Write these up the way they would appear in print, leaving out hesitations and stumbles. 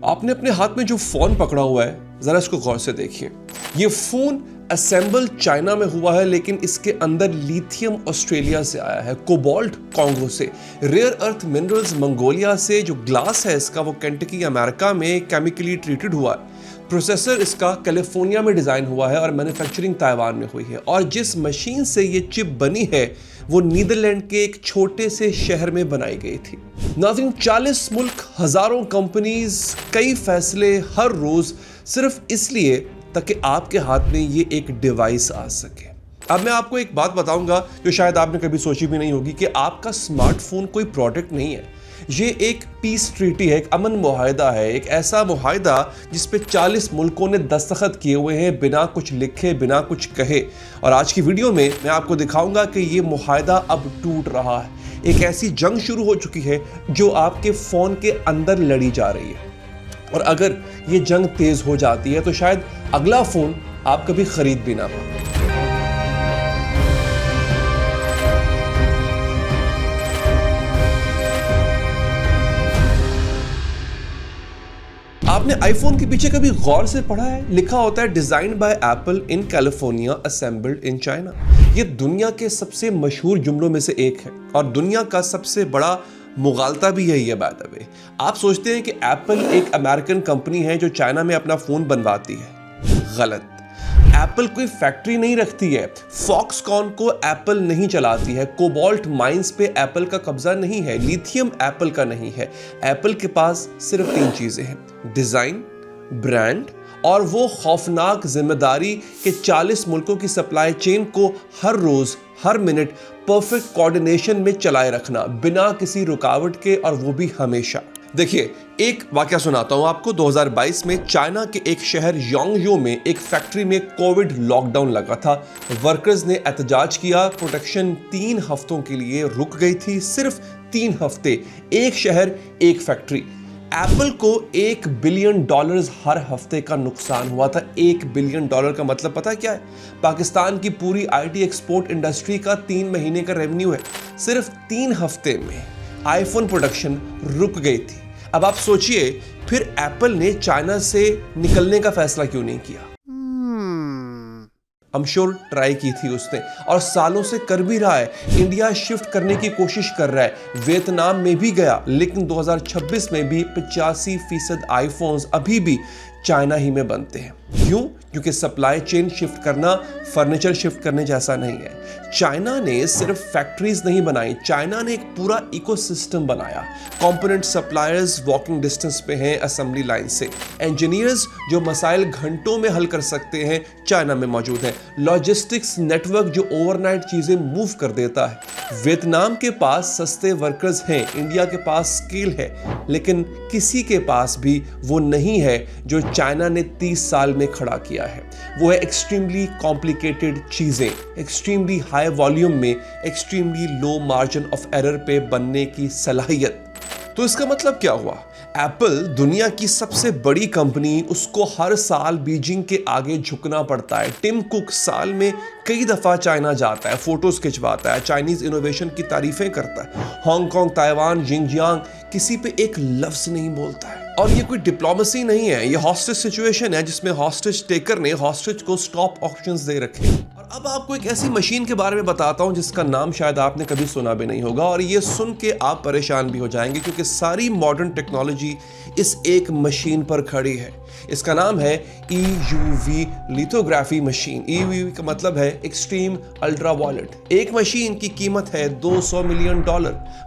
आपने अपने हाथ में जो फोन पकड़ा हुआ है, जरा इसको गौर से देखिए। ये फोन असेंबल चाइना में हुआ है, लेकिन इसके अंदर लिथियम ऑस्ट्रेलिया से आया है, कोबाल्ट कांगो से, रेयर अर्थ मिनरल्स मंगोलिया से, जो ग्लास है इसका वो केंटकी अमेरिका में केमिकली ट्रीटेड हुआ है। प्रोसेसर इसका कैलिफोर्निया में डिजाइन हुआ है और मैन्युफैक्चरिंग ताइवान में हुई है। और जिस मशीन से ये चिप बनी है वो नीदरलैंड के एक छोटे से शहर में बनाई गई थी। नाज़रीन, 40 मुल्क, हजारों कंपनीज, कई फैसले हर रोज, सिर्फ इसलिए ताकि आपके हाथ में ये एक डिवाइस आ सके। अब मैं आपको एक बात बताऊंगा जो शायद आपने कभी सोची भी नहीं होगी, कि आपका स्मार्टफोन कोई प्रोडक्ट नहीं है। ये एक पीस ट्रीटी है, एक अमन मुआहिदा है, एक ऐसा मुआहिदा जिस पे 40 मुल्कों ने दस्तखत किए हुए हैं, बिना कुछ लिखे, बिना कुछ कहे। और आज की वीडियो में मैं आपको दिखाऊंगा कि ये मुआहिदा अब टूट रहा है। एक ऐसी जंग शुरू हो चुकी है जो आपके फोन के अंदर लड़ी जा रही है, और अगर ये जंग तेज हो जाती है तो शायद अगला फोन आप कभी खरीद भी ना पाए। आपने आईफोन के पीछे कभी गौर से पढ़ा है? लिखा होता है designed bye apple in California, assembled in China. ये दुनिया के सबसे मशहूर जुमलों में से एक है और दुनिया का सबसे बड़ा मुगालता भी यही है। बाय द वे, आप सोचते हैं कि एप्पल एक अमेरिकन कंपनी है जो चाइना में अपना फोन बनवाती है। गलत। एप्पल कोई फैक्ट्री नहीं रखती है, फॉक्सकॉन को एप्पल नहीं चलाती है, कोबाल्ट माइंस पे एप्पल का कब्जा नहीं है, लिथियम एप्पल का नहीं है। एप्पल के पास सिर्फ 3 चीजें हैं: डिजाइन, ब्रांड और वो खौफनाक जिम्मेदारी कि 40 मुल्कों की सप्लाई चेन को हर रोज, हर मिनट परफेक्ट कोऑर्डिनेशन में चलाए रखना, बिना किसी रुकावट के, और वो भी हमेशा। देखिए, एक वाकया सुनाता हूं आपको। 2022 में चाइना के एक शहर योंगजो में एक फैक्ट्री में कोविड लॉकडाउन लगा था। वर्कर्स ने एहतजाज किया, प्रोटेक्शन 3 हफ्तों के लिए रुक गई थी। सिर्फ 3 हफ्ते, एक शहर, एक फैक्ट्री। एप्पल को $1 बिलियन हर हफ्ते का नुकसान हुआ था। $1 बिलियन का मतलब पता है क्या है? पाकिस्तान की पूरी आईटी एक्सपोर्ट इंडस्ट्री का 3 महीने का रेवेन्यू है। सिर्फ 3 हफ्ते में आईफोन प्रोडक्शन रुक गई थी। अब आप सोचिए, फिर एप्पल ने चाइना से निकलने का फैसला क्यों नहीं किया? I'm sure ट्राई की थी उसने, और सालों से कर भी रहा है। इंडिया शिफ्ट करने की कोशिश कर रहा है, वियतनाम में भी गया, लेकिन 2026 में भी 85% आईफोन्स अभी भी चाइना ही में बनते हैं। क्यों? क्योंकि सप्लाई चेन शिफ्ट करना फर्नीचर शिफ्ट करने जैसा नहीं है। चाइना ने सिर्फ फैक्ट्रीज नहीं बनाई, चाइना ने एक पूरा इकोसिस्टम बनाया। कंपोनेंट सप्लायर्स वॉकिंग डिस्टेंस पे हैं असेंबली लाइन से। इंजीनियर्स जो मसाइल घंटों में हल कर सकते हैं, चाइना में मौजूद है। लॉजिस्टिक्स नेटवर्क जो ओवरनाइट चीजें मूव कर देता है। वियतनाम के पास सस्ते वर्कर्स हैं, इंडिया के पास स्किल है, लेकिन किसी के पास भी वो नहीं है जो चाइना ने 30 साल में खड़ा किया है। वो है एक्सट्रीमली कॉम्प्लिकेटेड चीजें, एक्सट्रीमली हाई वॉल्यूम में, extremely low margin of error पे बनने की सलाहियत। तो इसका मतलब क्या हुआ? एप्पल दुनिया की सबसे बड़ी कंपनी, उसको हर साल बीजिंग के आगे झुकना पड़ता है। टिम कुक साल में कई दफा चाइना जाता है, फोटोज खिंचवाता है, चाइनीज इनोवेशन की तारीफें करता है। हांगकांग, ताइवान, जिंगजियांग, किसी पे एक लफ्ज नहीं बोलता है। और ये कोई डिप्लोमेसी नहीं है, ये हॉस्टेज सिचुएशन है जिसमें हॉस्टेज टेकर ने हॉस्टेज को स्टॉप ऑप्शंस दे रखे। और अब आपको एक ऐसी मशीन के बारे में बताता हूं जिसका नाम शायद आपने कभी सुना भी नहीं होगा, और ये सुन के आप परेशान भी हो जाएंगे, क्योंकि सारी मॉडर्न टेक्नोलॉजी इस एक मशीन पर खड़ी है। इसका नाम है EUV लिथोग्राफी मशीन। EUV का मतलब है एक्सट्रीम अल्ट्रावायलेट। एक मशीन की कीमत है $200 मिलियन,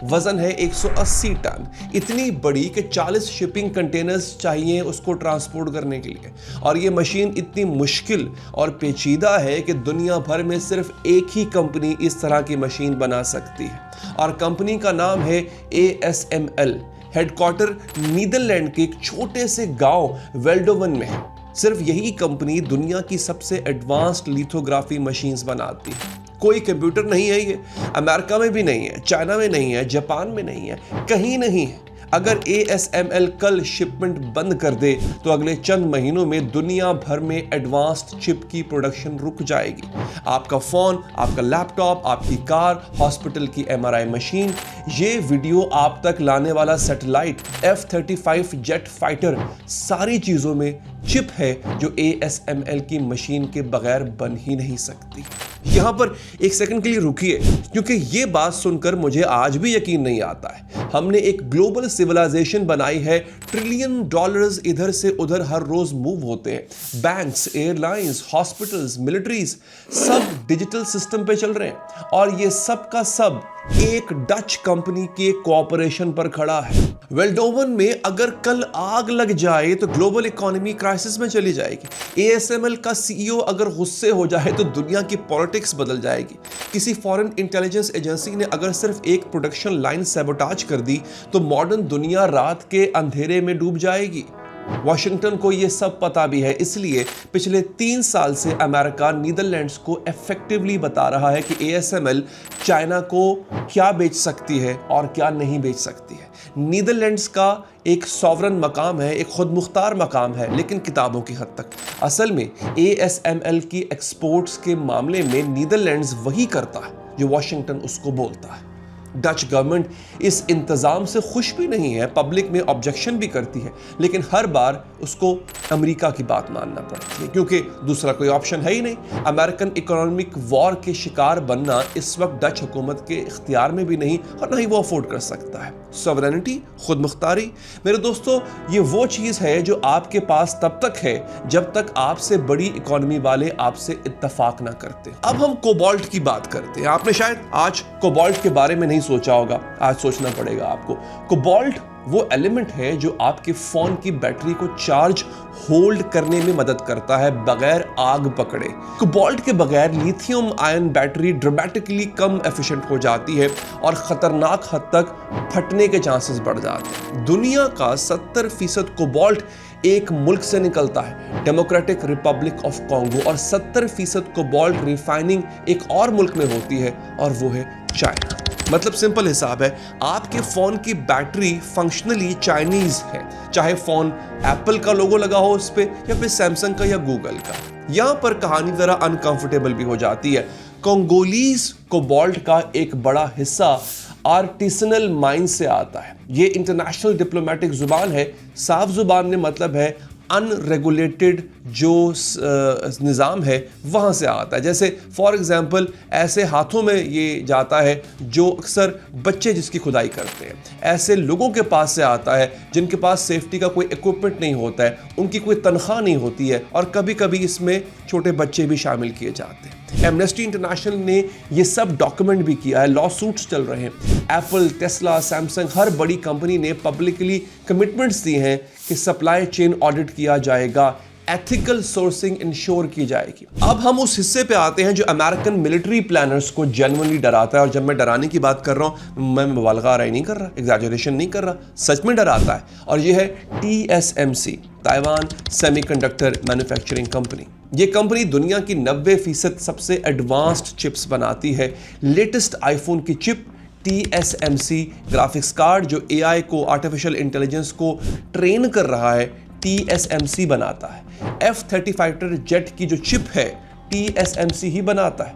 वजन है 180 टन। इतनी बड़ी कि 40 शिपिंग कंटेनर्स चाहिए उसको ट्रांसपोर्ट करने के लिए। और ये मशीन इतनी मुश्किल और पेचीदा है कि दुनिया भर में सिर्फ एक ही कंपनी इस तरह की मशीन बना सकती है, और कंपनी का नाम है ASML। हेडक्वार्टर नीदरलैंड के एक छोटे से गांव वेल्डोवन में है। सिर्फ यही कंपनी दुनिया की सबसे एडवांस्ड लिथोग्राफी मशीन्स बनाती है। कोई कंप्यूटर नहीं है ये, अमेरिका में भी नहीं है, चाइना में नहीं है, जापान में नहीं है, कहीं नहीं है। अगर ASML कल शिपमेंट बंद कर दे तो अगले चंद महीनों में दुनिया भर में एडवांस्ड चिप की प्रोडक्शन रुक जाएगी। आपका फोन, आपका लैपटॉप, आपकी कार, हॉस्पिटल की MRI मशीन, ये वीडियो आप तक लाने वाला सैटेलाइट, F-35 जेट फाइटर, सारी चीजों में चिप है जो ASML की मशीन के बगैर बन ही नहीं सकती। यहां पर एक सेकंड के लिए रुकिए, क्योंकि ये बात सुनकर मुझे आज भी यकीन नहीं आता है। हमने एक ग्लोबल सिविलाइजेशन बनाई है, ट्रिलियन डॉलर्स इधर से उधर हर रोज मूव होते हैं। बैंक्स, एयरलाइंस, हॉस्पिटल्स, मिलिट्रीज सब डिजिटल सिस्टम पे चल रहे हैं और ये सब का सब एक डच कंपनी के कोऑपरेशन पर खड़ा है। वेल्डोवन में अगर कल आग लग जाए तो ग्लोबल इकोनॉमी क्राइसिस में चली जाएगी। ASML का CEO अगर गुस्से हो जाए तो दुनिया की पॉलिटिक्स बदल जाएगी। किसी फॉरेन इंटेलिजेंस एजेंसी ने अगर सिर्फ एक प्रोडक्शन लाइन सैबोटाज कर दी तो मॉडर्न दुनिया रात के अंधेरे में डूब जाएगी। वॉशिंगटन को यह सब पता भी है, इसलिए पिछले 3 साल से अमेरिका नीदरलैंड्स को इफेक्टिवली बता रहा है कि ASML चाइना को क्या बेच सकती है और क्या नहीं बेच सकती है। नीदरलैंड्स का एक सॉवरन मकाम है, एक खुद मुख्तार मकाम है, लेकिन किताबों की हद तक। असल में ASML की एक्सपोर्ट्स के मामले में नीदरलैंड्स वही करता है जो वॉशिंगटन उसको बोलता है। डच गवर्नमेंट इस इंतज़ाम से खुश भी नहीं है, पब्लिक में ऑब्जेक्शन भी करती है, लेकिन हर बार उसको अमेरिका की बात मानना पड़ती है क्योंकि दूसरा कोई ऑप्शन है ही नहीं। अमेरिकन इकोनॉमिक वॉर के शिकार बनना इस वक्त डच हुकूमत के इख्तियार में भी नहीं और ना ही वो अफोर्ड कर सकता है। सॉवरेनिटी, खुद मुख्तारी, मेरे दोस्तों, ये वो चीज़ है जो आपके पास तब तक है जब तक आपसे बड़ी इकोनॉमी वाले आपसे इत्तफाक ना करते। अब हम कोबाल्ट की बात करते हैं। आपने शायद आज कोबाल्ट के बारे में नहीं सोचा होगा, आज सोचना पड़ेगा आपको। कोबाल्ट वो एलिमेंट है जो आपके फोन की बैटरी को चार्ज होल्ड करने में मदद करता है बगैर आग पकड़े। कोबाल्ट के बगैर लिथियम आयन बैटरी ड्रामेटिकली कम एफिशिएंट हो जाती है और खतरनाक हद तक फटने के चांसेस बढ़ जाते हैं। दुनिया का 70% कोबाल्ट एक मुल्क से निकलता है, डेमोक्रेटिक रिपब्लिक ऑफ कॉन्गो, और 70% कोबाल्ट रिफाइनिंग एक और मुल्क में होती है और वो है चाइना। मतलब सिंपल हिसाब है, आपके फोन की बैटरी फंक्शनली चाइनीज है, चाहे फोन एप्पल का लोगो लगा हो उस पे या फिर सैमसंग का या गूगल का। यहां पर कहानी जरा अनकंफर्टेबल भी हो जाती है। कोंगोलीज कोबाल्ट का एक बड़ा हिस्सा आर्टिसनल माइन से आता है। ये इंटरनेशनल डिप्लोमेटिक जुबान है, साफ जुबान में मतलब है अनरेगुलेटेड जो निज़ाम है वहाँ से आता है। जैसे फॉर एग्जांपल ऐसे हाथों में ये जाता है जो अक्सर बच्चे जिसकी खुदाई करते हैं, ऐसे लोगों के पास से आता है जिनके पास सेफ्टी का कोई इक्विपमेंट नहीं होता है, उनकी कोई तनख्वाह नहीं होती है और कभी कभी इसमें छोटे बच्चे भी शामिल किए जाते हैं। एमनेस्टी इंटरनेशनल ने ये सब डॉक्यूमेंट भी किया है, लॉ सूट्स चल रहे हैं। एप्पल, टेस्ला, सैमसंग, हर बड़ी कंपनी ने पब्लिकली कमिटमेंट्स दी हैं कि सप्लाई चेन ऑडिट किया जाएगा, एथिकल सोर्सिंग इंश्योर की जाएगी। अब हम उस हिस्से पे आते हैं जो अमेरिकन मिलिट्री प्लानर्स को जेन्युइनली डराता है, और जब मैं डराने की बात कर रहा हूं मैं मुबालगा नहीं कर रहा, एग्जैजरेशन नहीं कर रहा, सच में डराता है। और ये है TSMC, Taiwan semiconductor manufacturing company. ये कंपनी दुनिया की 90% सबसे एडवांस्ड चिप्स बनाती है। लेटेस्ट आईफोन की चिप TSMC ग्राफिक्स कार्ड जो AI को, आर्टिफिशियल इंटेलिजेंस को ट्रेन कर रहा है, TSMC बनाता है। F-35 जेट की जो चिप है TSMC ही बनाता है।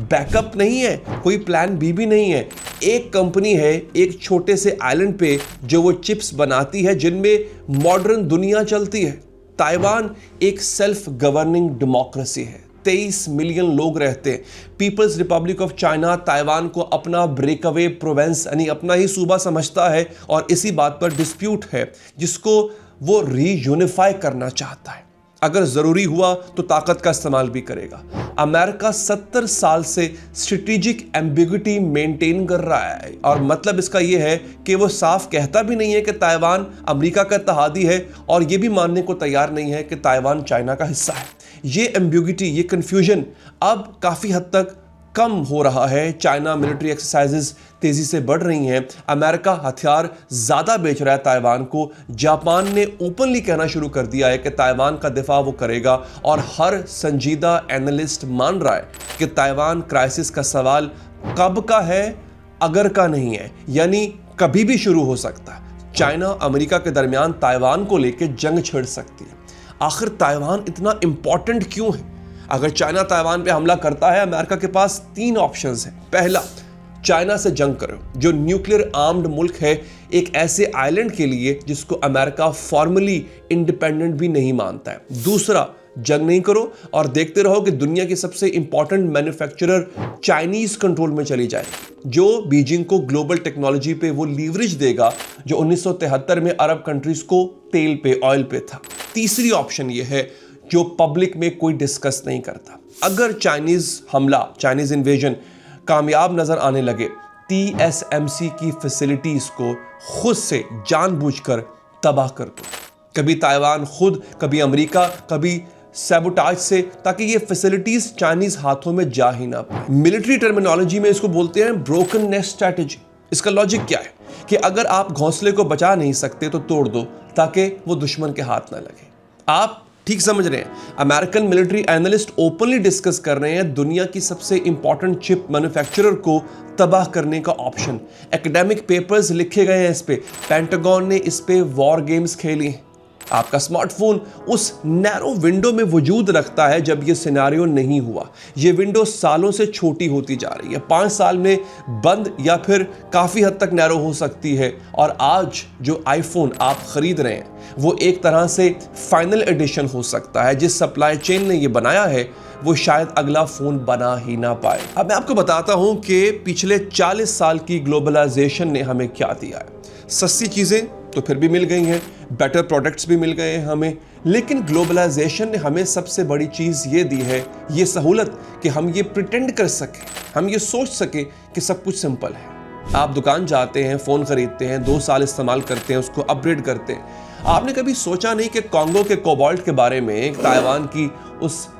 बैकअप नहीं है, कोई प्लान बी भी नहीं है। एक कंपनी है एक छोटे से आइलैंड पे जो वो चिप्स बनाती है जिनमें मॉडर्न दुनिया चलती है। ताइवान एक सेल्फ गवर्निंग डेमोक्रेसी है, 23 मिलियन लोग रहते हैं। People's republic of China Taiwan को अपना ब्रेकअवे प्रोविंस यानी अपना ही सूबा समझता है और इसी बात पर डिस्प्यूट है जिसको वो रीयूनिफाई करना चाहता है। अगर जरूरी हुआ तो ताकत का इस्तेमाल भी करेगा। अमेरिका 70 साल से स्ट्रेटेजिक एम्बिग्युइटी मेंटेन कर रहा है और मतलब इसका यह है कि वो साफ कहता भी नहीं है कि ताइवान अमेरिका का इत्तेहादी है और ये भी मानने को तैयार नहीं है कि ताइवान चाइना का हिस्सा है। ये एम्बिग्युइटी, ये कंफ्यूजन अब काफ़ी हद तक कम हो रहा है। चाइना मिलिट्री एक्सरसाइजेस तेजी से बढ़ रही हैं। अमेरिका हथियार ज़्यादा बेच रहा है ताइवान को। जापान ने ओपनली कहना शुरू कर दिया है कि ताइवान का दिफा वो करेगा और हर संजीदा एनालिस्ट मान रहा है कि ताइवान क्राइसिस का सवाल कब का है, अगर का नहीं है, यानी कभी भी शुरू हो सकता है। चाइना अमेरिका के दरमियान ताइवान को लेकर जंग छिड़ सकती है। आखिर ताइवान इतना इंपॉर्टेंट क्यों है? अगर चाइना ताइवान पे हमला करता है, अमेरिका के पास 3 ऑप्शंस हैं। पहला, चाइना से जंग करो, जो न्यूक्लियर आर्म्ड मुल्क है, एक ऐसे आइलैंड के लिए जिसको अमेरिका फॉर्मली इंडिपेंडेंट भी नहीं मानता है। दूसरा, जंग नहीं करो और देखते रहो कि दुनिया की सबसे इंपॉर्टेंट मैन्युफैक्चरर चाइनीज कंट्रोल में चली जाए, जो बीजिंग को ग्लोबल टेक्नोलॉजी पे वो लीवरेज देगा जो 1973 में अरब कंट्रीज को तेल पे, ऑयल पे था। तीसरी ऑप्शन ये है जो पब्लिक में कोई डिस्कस नहीं करता। अगर चाइनीज हमला, चाइनीज इन्वेजन कामयाब नजर आने लगे, TSMC की फैसिलिटीज को खुद से जानबूझकर तबाह कर दो। कभी ताइवान खुद, कभी अमेरिका, कभी सैबोटाज से, ताकि ये फैसिलिटीज चाइनीज हाथों में जा ही ना पाए। मिलिट्री टर्मिनोलॉजी में इसको बोलते हैं ब्रोकन नेस्ट स्ट्रैटेजी। इसका लॉजिक क्या है कि अगर आप घोंसले को बचा नहीं सकते तो तोड़ दो, ताकि वो दुश्मन के हाथ ना लगे। आप ठीक समझ रहे हैं। American military analyst openly discuss कर रहे हैं दुनिया की सबसे इंपॉर्टेंट चिप मैन्युफैक्चरर को तबाह करने का ऑप्शन। एकेडमिक पेपर्स लिखे गए हैं इस पे, पेंटागन ने इस पे वॉर गेम्स खेली हैं। आपका स्मार्टफोन उस नैरो विंडो में वजूद रखता है जब ये सिनेरियो नहीं हुआ। ये विंडो सालों से छोटी होती जा रही है, 5 साल में बंद या फिर काफी हद तक नैरो हो सकती है। और आज जो आईफोन आप खरीद रहे हैं वो एक तरह से फाइनल एडिशन हो सकता है। जिस सप्लाई चेन ने ये बनाया है वो शायद अगला फोन बना ही ना पाए। अब मैं आपको बताता हूं कि पिछले 40 साल की ग्लोबलाइजेशन ने हमें क्या दिया है। सस्ती चीजें तो फिर भी मिल गई हैं, बेटर प्रोडक्ट्स भी मिल गए हैं हमें, लेकिन ग्लोबलाइजेशन ने हमें सबसे बड़ी चीज़ ये दी है, ये सहूलत कि हम ये प्रिटेंड कर सकें, हम ये सोच सकें कि सब कुछ सिंपल है। आप दुकान जाते हैं, फ़ोन खरीदते हैं, 2 साल इस्तेमाल करते हैं, उसको अपग्रेड करते हैं। आपने कभी सोचा नहीं कि कॉन्गो के कोबाल्ट के बारे में, ताइवान की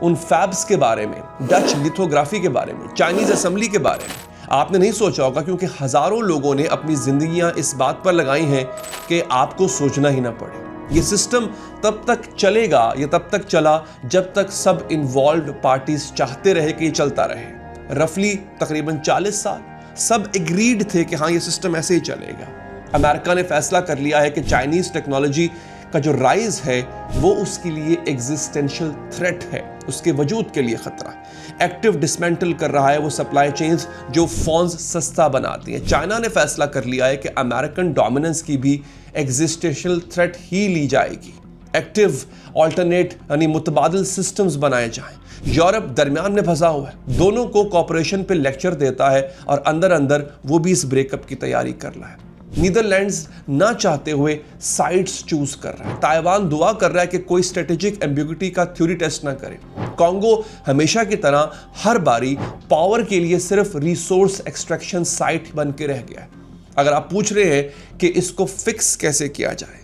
उन फैब्स के बारे में, डच लिथोग्राफी के बारे में, चाइनीज़ असेंबली के बारे में आपने नहीं सोचा होगा, क्योंकि हजारों लोगों ने अपनी जिंदगियां इस बात पर लगाई हैं कि आपको सोचना ही ना पड़े। ये सिस्टम तब तक चलेगा, ये तब तक चला जब तक सब इन्वॉल्व्ड पार्टीज चाहते रहे कि ये चलता रहे। रफली तकरीबन 40 साल सब एग्रीड थे कि हाँ ये सिस्टम ऐसे ही चलेगा। अमेरिका ने फैसला कर लिया है कि चाइनीज टेक्नोलॉजी का जो राइज है वो उसके लिए एग्जिस्टेंशियल थ्रेट है, उसके वजूद के लिए खतरा है। एक्टिव डिसमेंटल कर रहा है वो सप्लाई चेन्स जो फोन्स सस्ता बनाती हैं। चाइना ने फैसला कर लिया है कि अमेरिकन डोमिनेंस की भी एग्जिस्टेंशियल थ्रेट ही ली जाएगी। एक्टिव ऑल्टरनेट यानी मुतबादिल सिस्टम्स बनाए जाएं। यूरोप दरमियान में फंसा हुआ है, दोनों को कॉपरेशन पे लेक्चर देता है और अंदर अंदर वो भी इस ब्रेकअप की तैयारी कर रहा है। नीदरलैंड्स ना चाहते हुए साइड्स चूज कर रहा है। ताइवान दुआ कर रहा है कि कोई स्ट्रेटेजिक एम्बिग्युइटी का थ्योरी टेस्ट ना करे। कॉन्गो हमेशा की तरह हर बारी पावर के लिए सिर्फ रिसोर्स एक्सट्रैक्शन साइट बन के रह गया है। अगर आप पूछ रहे हैं कि इसको फिक्स कैसे किया जाए,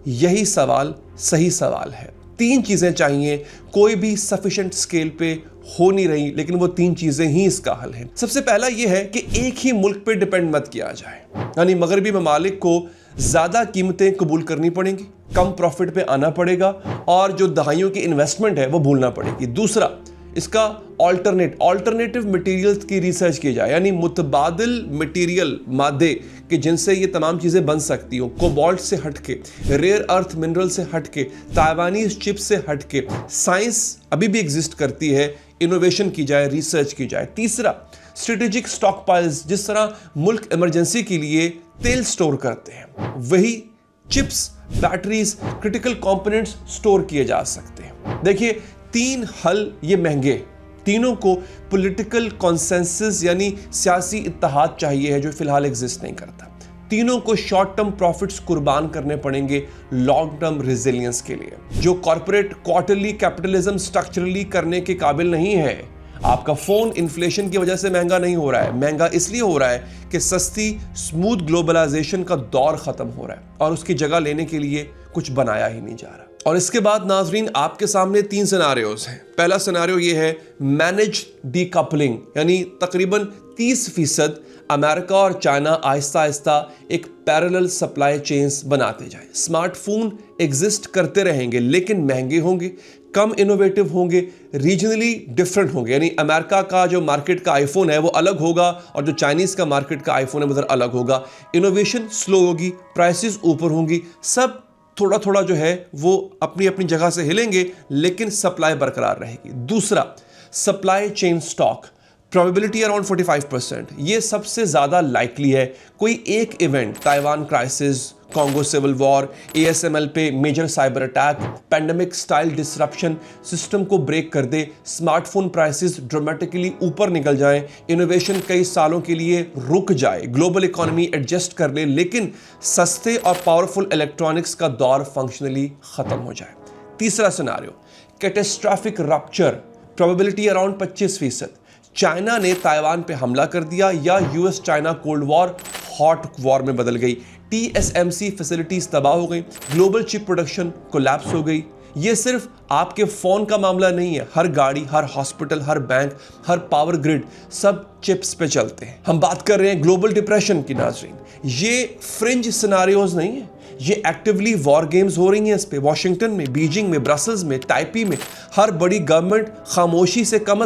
यही सवाल सही सवाल है। 3 चीजें चाहिए, कोई भी सफिशिएंट स्केल पे हो नहीं रही, लेकिन वो 3 चीजें ही इसका हल है। सबसे पहला ये है कि एक ही मुल्क पे डिपेंड मत किया जाए, यानी मगरबी ममालिक को ज्यादा कीमतें कबूल करनी पड़ेंगी, कम प्रॉफिट पे आना पड़ेगा और जो दहाइयों की इन्वेस्टमेंट है वो भूलना पड़ेगी। दूसरा, इसका ऑल्टरनेटिव मटेरियल्स की रिसर्च की जाए, यानी मुतबादिल मटेरियल मादे कि जिनसे ये तमाम चीज़ें बन सकती हो। कोबाल्ट से हटके, रेयर अर्थ मिनरल से हटके, ताइवानीज चिप से हटके साइंस अभी भी एग्जिस्ट करती है, इनोवेशन की जाए, रिसर्च की जाए। तीसरा, स्ट्रेटेजिक स्टॉक पाइल्स, जिस तरह मुल्क इमरजेंसी के लिए तेल स्टोर करते हैं, वही chips, batteries, critical components store किए जा सकते हैं। देखिए 3 हल ये महंगे, तीनों को पॉलिटिकल कॉन्सेंसस यानी सियासी इत्तेहाद चाहिए है जो फिलहाल एग्जिस्ट नहीं करता। तीनों को शॉर्ट टर्म प्रॉफिट्स कुर्बान करने पड़ेंगे लॉन्ग टर्म रेजिलियंस के लिए। जो कॉर्पोरेट क्वार्टरली कैपिटलिज्म स्ट्रक्चरली करने के काबिल नहीं है। आपका फोन इन्फ्लेशन की वजह से महंगा नहीं हो रहा है, महंगा इसलिए हो रहा है कि सस्ती स्मूथ ग्लोबलाइजेशन का दौर खत्म हो रहा है और उसकी जगह लेने के लिए कुछ बनाया ही नहीं जा रहा। और इसके बाद नाजरीन आपके सामने 3 सिनारियोज हैं। पहला सिनारियो ये है मैनेज डीकपलिंग, यानी तकरीबन 30% अमेरिका और चाइना आहिस्ता आहिस्ता एक पैरेलल सप्लाई चेन्स बनाते जाएं। स्मार्टफोन एग्जिस्ट करते रहेंगे लेकिन महंगे होंगे, कम इनोवेटिव होंगे, रीजनली डिफरेंट होंगे, यानी अमेरिका का जो मार्केट का आईफोन है वो अलग होगा और जो चाइनीज का मार्केट का आईफोन है वो अलग होगा। इनोवेशन स्लो होगी, प्राइसेस ऊपर होंगी, सब थोड़ा थोड़ा जो है वो अपनी अपनी जगह से हिलेंगे, लेकिन सप्लाई बरकरार रहेगी। दूसरा, supply chain stock, probability around 45%। ये सबसे ज़्यादा लाइकली है कोई एक event, Taiwan crisis, Congo civil war, ASML पे major cyber attack, pandemic style disruption system को ब्रेक कर दे, स्मार्टफोन प्राइसेस ड्रामेटिकली ऊपर निकल जाएं, इनोवेशन कई सालों के लिए रुक जाए, ग्लोबल इकोनॉमी एडजस्ट कर ले, लेकिन सस्ते और पावरफुल इलेक्ट्रॉनिक्स का दौर फंक्शनली खत्म हो जाए। तीसरा scenario, catastrophic rupture, probability around 25%। China ने ताइवान पे हमला कर दिया या US China cold war hot war में बदल गई, TSMC फैसिलिटीज तबाह हो गई, ग्लोबल चिप प्रोडक्शन कोलैप्स हो गई। ये सिर्फ आपके फोन का मामला नहीं है, हर गाड़ी, हर हॉस्पिटल, हर बैंक, हर पावर ग्रिड, सब चिप्स पे चलते हैं। हम बात कर रहे हैं ग्लोबल डिप्रेशन की नाज़रीन। ये फ्रिंज सिनारियोज नहीं है, ये एक्टिवली वॉर गेम्स हो रही हैं इस पे। वॉशिंगटन में, बीजिंग में, ब्रसल्स में, ताइपी में हर बड़ी गवर्नमेंट खामोशी से कम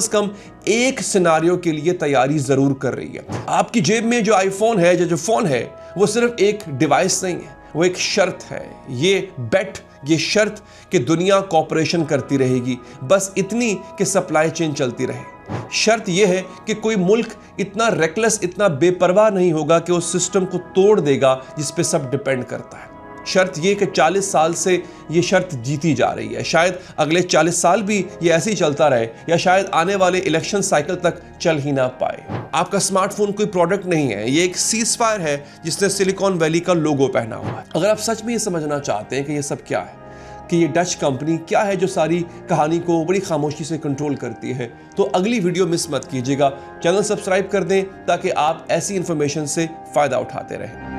एक सिनारियो के लिए तैयारी जरूर कर रही है। आपकी जेब में जो आईफोन है, जो फोन है, वो सिर्फ एक डिवाइस नहीं है, वो एक शर्त है। ये बेट, ये शर्त कि दुनिया कॉपरेशन करती रहेगी, बस इतनी कि सप्लाई चेन चलती रहे। शर्त यह है कि कोई मुल्क इतना रेकलेस, इतना बेपरवाह नहीं होगा कि उस सिस्टम को तोड़ देगा जिस पे सब डिपेंड करता है। शर्त यह कि 40 साल से ये शर्त जीती जा रही है, शायद अगले 40 साल भी ये ऐसे ही चलता रहे, या शायद आने वाले इलेक्शन साइकिल तक चल ही ना पाए। आपका स्मार्टफोन कोई प्रोडक्ट नहीं है, ये एक सीजफायर है जिसने सिलिकॉन वैली का लोगो पहना हुआ है। अगर आप सच में ये समझना चाहते हैं कि ये सब क्या है, कि ये डच कंपनी क्या है जो सारी कहानी को बड़ी खामोशी से कंट्रोल करती है, तो अगली वीडियो मिस मत कीजिएगा। चैनल सब्सक्राइब कर दें ताकि आप ऐसी इंफॉर्मेशन से फ़ायदा उठाते रहें।